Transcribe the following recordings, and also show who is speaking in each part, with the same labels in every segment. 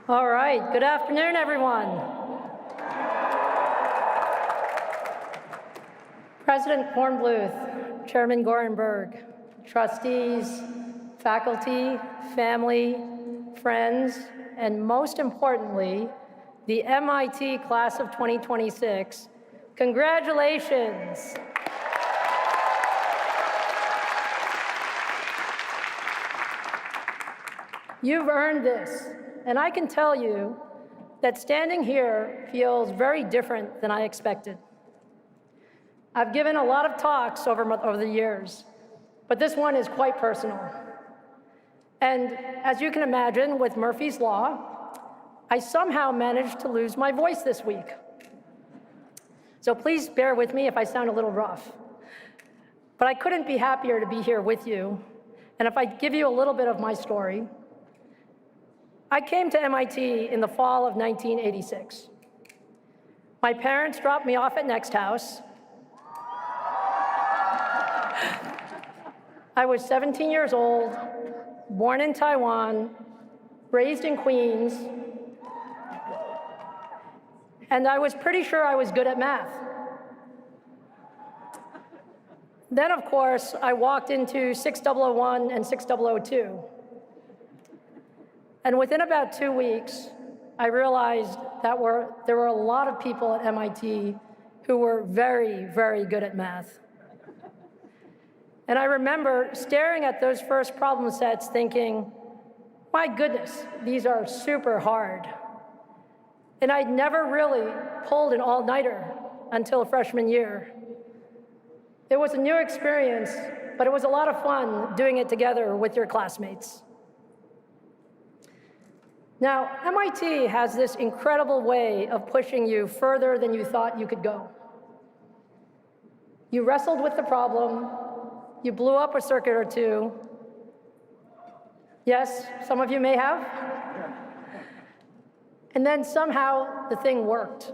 Speaker 1: All right, good afternoon, everyone. President Kornbluth, Chairman Gorenberg, trustees, faculty, family, friends, and most importantly, the MIT class of 2026, congratulations. You've earned this, and I can tell you that standing here feels very different than I expected. I've given a lot of talks over the years, but this one is quite personal. And as you can imagine, with Murphy's Law, I somehow managed to lose my voice this week. So please bear with me if I sound a little rough. But I couldn't be happier to be here with you. And if I give you a little bit of my story, I came to MIT in the fall of 1986. My parents dropped me off at Next House. I was 17 years old, born in Taiwan, raised in Queens, and I was pretty sure I was good at math. Then, of course, I walked into 6001 and 6002. And within about 2 weeks, I realized that there were a lot of people at MIT who were very, very good at math. And I remember staring at those first problem sets thinking, my goodness, these are super hard. And I'd never really pulled an all-nighter until freshman year. It was a new experience, but it was a lot of fun doing it together with your classmates. Now, MIT has this incredible way of pushing you further than you thought you could go. You wrestled with the problem, you blew up a circuit or two. Yes, some of you may have. And then somehow the thing worked.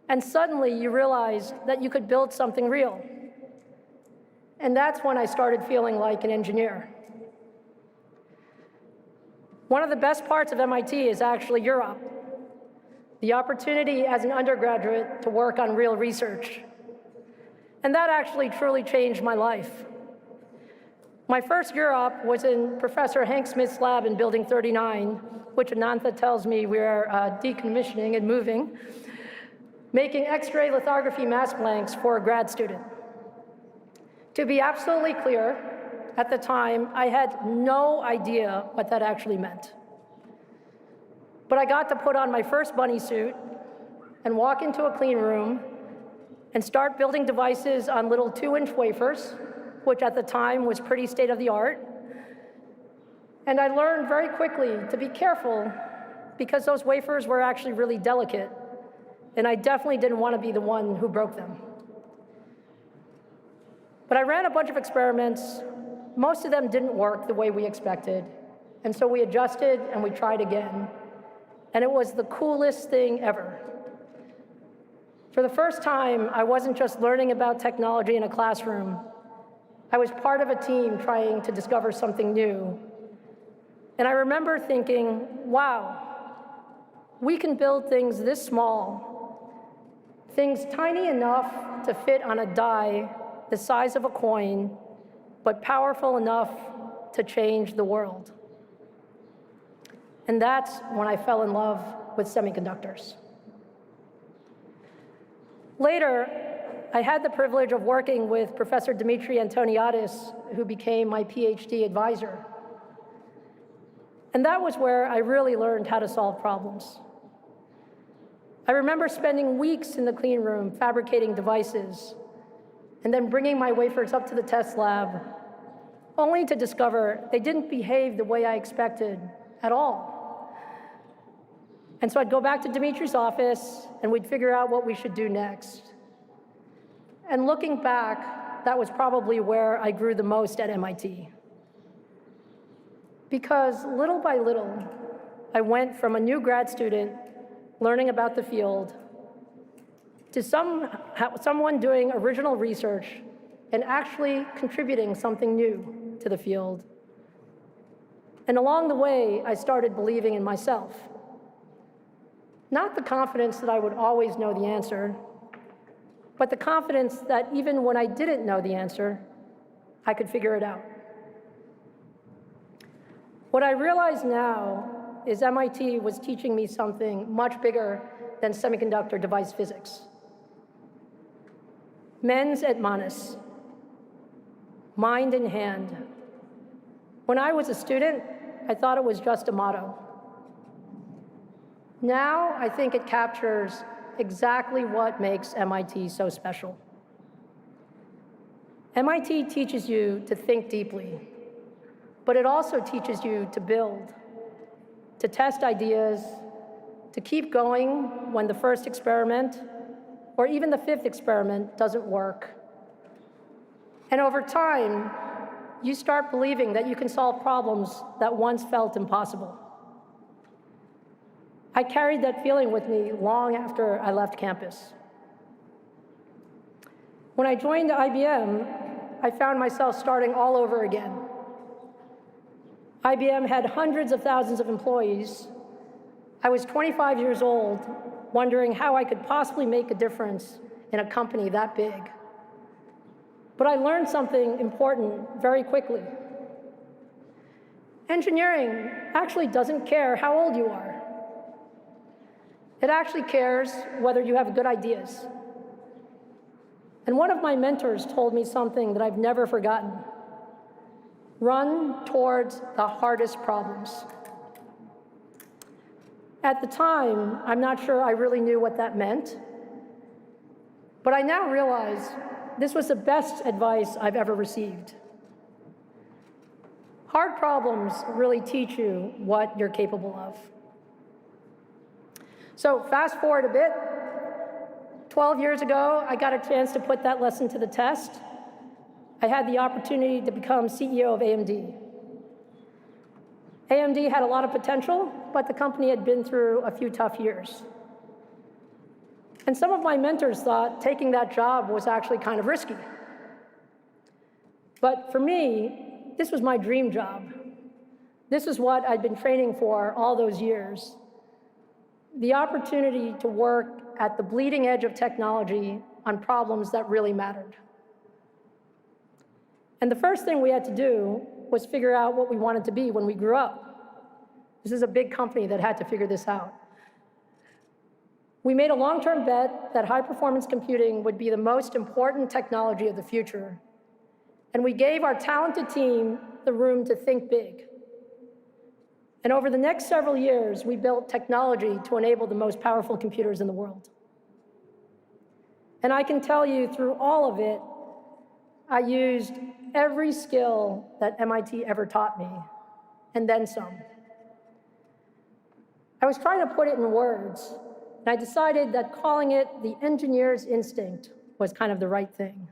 Speaker 1: And suddenly you realized that you could build something real. And that's when I started feeling like an engineer. One of the best parts of MIT is actually Europe. The opportunity as an undergraduate to work on real research. And that actually truly changed my life. My first Europe was in Professor Hank Smith's lab in Building 39, which Anantha tells me we're decommissioning and moving, making X-ray lithography mask blanks for a grad student. To be absolutely clear, at the time, I had no idea what that actually meant. But I got to put on my first bunny suit and walk into a clean room and start building devices on little 2-inch wafers, which at the time was pretty state-of-the-art. And I learned very quickly to be careful because those wafers were actually really delicate, and I definitely didn't want to be the one who broke them. But I ran a bunch of experiments. Most of them didn't work the way we expected, and so we adjusted and we tried again. And it was the coolest thing ever. For the first time, I wasn't just learning about technology in a classroom. I was part of a team trying to discover something new. And I remember thinking, wow, we can build things this small, things tiny enough to fit on a die the size of a coin, but powerful enough to change the world. And that's when I fell in love with semiconductors. Later, I had the privilege of working with Professor Dimitri Antoniadis, who became my PhD advisor. And that was where I really learned how to solve problems. I remember spending weeks in the clean room fabricating devices, and then bringing my wafers up to the test lab, only to discover they didn't behave the way I expected at all. And so I'd go back to Dimitri's office, and we'd figure out what we should do next. And looking back, that was probably where I grew the most at MIT. Because little by little, I went from a new grad student learning about the field to someone doing original research and actually contributing something new to the field. And along the way, I started believing in myself. Not the confidence that I would always know the answer, but the confidence that even when I didn't know the answer, I could figure it out. What I realize now is MIT was teaching me something much bigger than semiconductor device physics. Mens et manus, mind in hand. When I was a student, I thought it was just a motto. Now, I think it captures exactly what makes MIT so special. MIT teaches you to think deeply, but it also teaches you to build, to test ideas, to keep going when the first experiment or even the fifth experiment doesn't work. And over time, you start believing that you can solve problems that once felt impossible. I carried that feeling with me long after I left campus. When I joined IBM, I found myself starting all over again. IBM had hundreds of thousands of employees. I was 25 years old, wondering how I could possibly make a difference in a company that big. But I learned something important very quickly. Engineering actually doesn't care how old you are. It actually cares whether you have good ideas. And one of my mentors told me something that I've never forgotten. Run towards the hardest problems. At the time, I'm not sure I really knew what that meant, but I now realize this was the best advice I've ever received. Hard problems really teach you what you're capable of. So fast forward a bit. 12 years ago, I got a chance to put that lesson to the test. I had the opportunity to become CEO of AMD. AMD had a lot of potential, but the company had been through a few tough years. And some of my mentors thought taking that job was actually kind of risky. But for me, this was my dream job. This is what I'd been training for all those years. The opportunity to work at the bleeding edge of technology on problems that really mattered. And the first thing we had to do was figure out what we wanted to be when we grew up. This is a big company that had to figure this out. We made a long-term bet that high-performance computing would be the most important technology of the future. And we gave our talented team the room to think big. And over the next several years, we built technology to enable the most powerful computers in the world. And I can tell you, through all of it, I used every skill that MIT ever taught me, and then some. I was trying to put it in words, and I decided that calling it the engineer's instinct was kind of the right thing.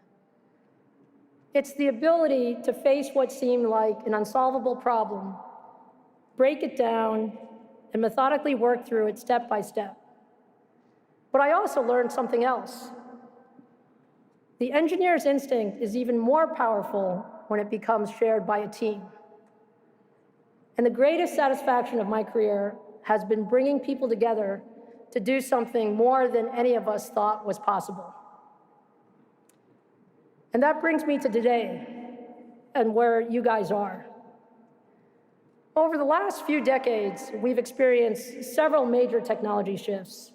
Speaker 1: It's the ability to face what seemed like an unsolvable problem, break it down, and methodically work through it step by step. But I also learned something else. The engineer's instinct is even more powerful when it becomes shared by a team. And the greatest satisfaction of my career has been bringing people together to do something more than any of us thought was possible. And that brings me to today and where you guys are. Over the last few decades, we've experienced several major technology shifts.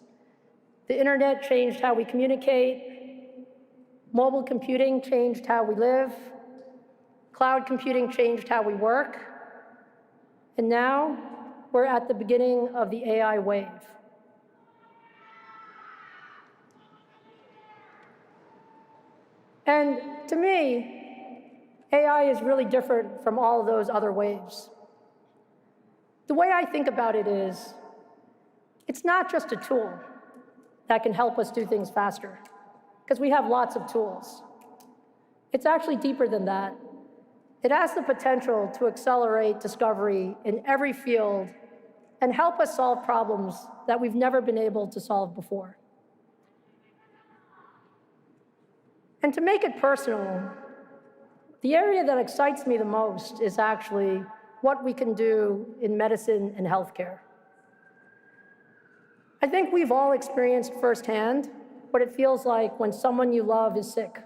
Speaker 1: The internet changed how we communicate. Mobile computing changed how we live. Cloud computing changed how we work. And now, we're at the beginning of the AI wave. And to me, AI is really different from all of those other waves. The way I think about it is, it's not just a tool that can help us do things faster, because we have lots of tools. It's actually deeper than that. It has the potential to accelerate discovery in every field and help us solve problems that we've never been able to solve before. And to make it personal, the area that excites me the most is actually what we can do in medicine and healthcare. I think we've all experienced firsthand what it feels like when someone you love is sick.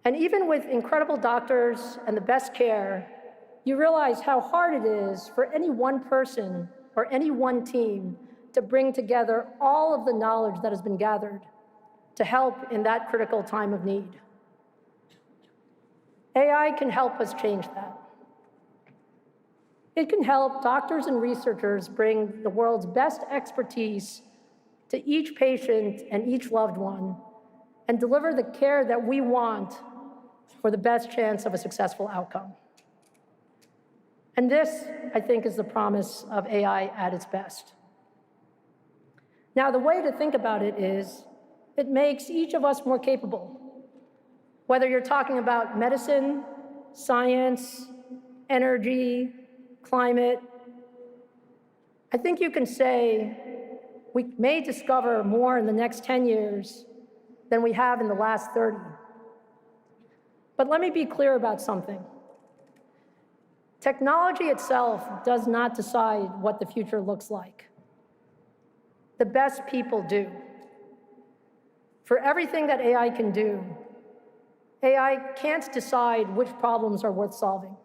Speaker 1: And even with incredible doctors and the best care, you realize how hard it is for any one person or any one team to bring together all of the knowledge that has been gathered to help in that critical time of need. AI can help us change that. It can help doctors and researchers bring the world's best expertise to each patient and each loved one and deliver the care that we want for the best chance of a successful outcome. And this, I think, is the promise of AI at its best. Now, the way to think about it is, it makes each of us more capable. Whether you're talking about medicine, science, energy, climate, I think you can say we may discover more in the next 10 years than we have in the last 30. But let me be clear about something. Technology itself does not decide what the future looks like. The best people do. For everything that AI can do, AI can't decide which problems are worth solving.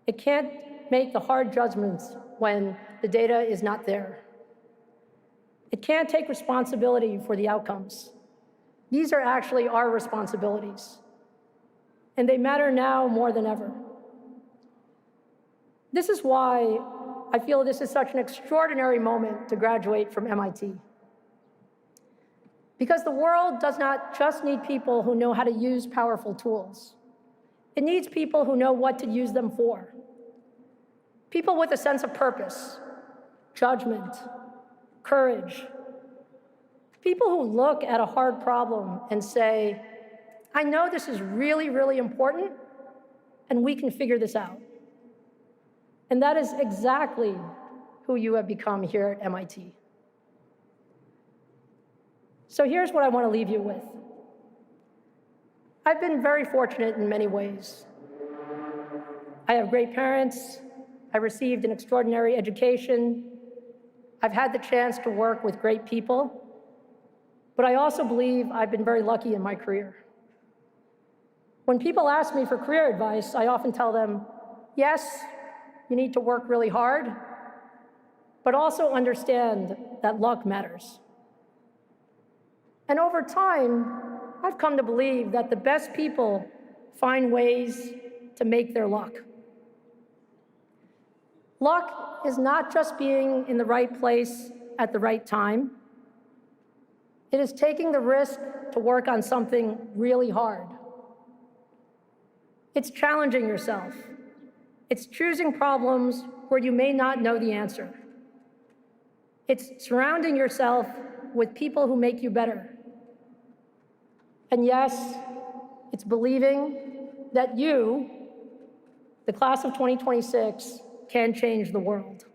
Speaker 1: It can't make the hard judgments when the data is not there. It can't take responsibility for the outcomes. These are actually our responsibilities, and they matter now more than ever. This is why I feel this is such an extraordinary moment to graduate from MIT. Because the world does not just need people who know how to use powerful tools. It needs people who know what to use them for. People with a sense of purpose, judgment, courage. People who look at a hard problem and say, I know this is really, really important, and we can figure this out. And that is exactly who you have become here at MIT. So here's what I want to leave you with. I've been very fortunate in many ways. I have great parents. I received an extraordinary education. I've had the chance to work with great people. But I also believe I've been very lucky in my career. When people ask me for career advice, I often tell them, yes, you need to work really hard, but also understand that luck matters. And over time, I've come to believe that the best people find ways to make their luck. Luck is not just being in the right place at the right time. It is taking the risk to work on something really hard. It's challenging yourself. It's choosing problems where you may not know the answer. It's surrounding yourself with people who make you better. And yes, it's believing that you, the class of 2026, can change the world.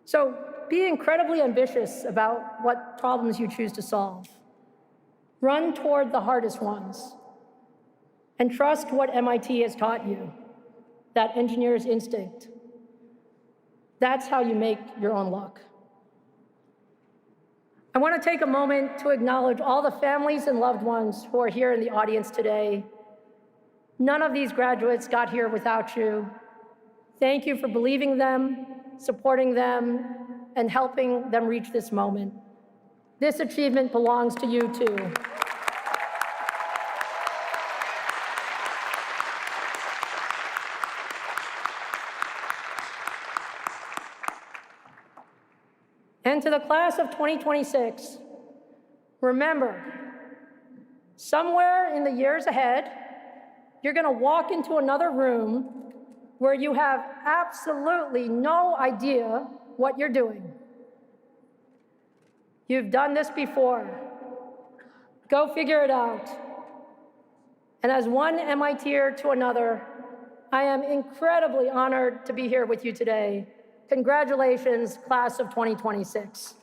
Speaker 1: So be incredibly ambitious about what problems you choose to solve. Run toward the hardest ones. And trust what MIT has taught you, that engineer's instinct. That's how you make your own luck. I want to take a moment to acknowledge all the families and loved ones who are here in the audience today. None of these graduates got here without you. Thank you for believing them, supporting them, and helping them reach this moment. This achievement belongs to you too. And to the class of 2026, remember, somewhere in the years ahead, you're going to walk into another room where you have absolutely no idea what you're doing. You've done this before. Go figure it out. And as one MITer to another, I am incredibly honored to be here with you today. Congratulations, class of 2026.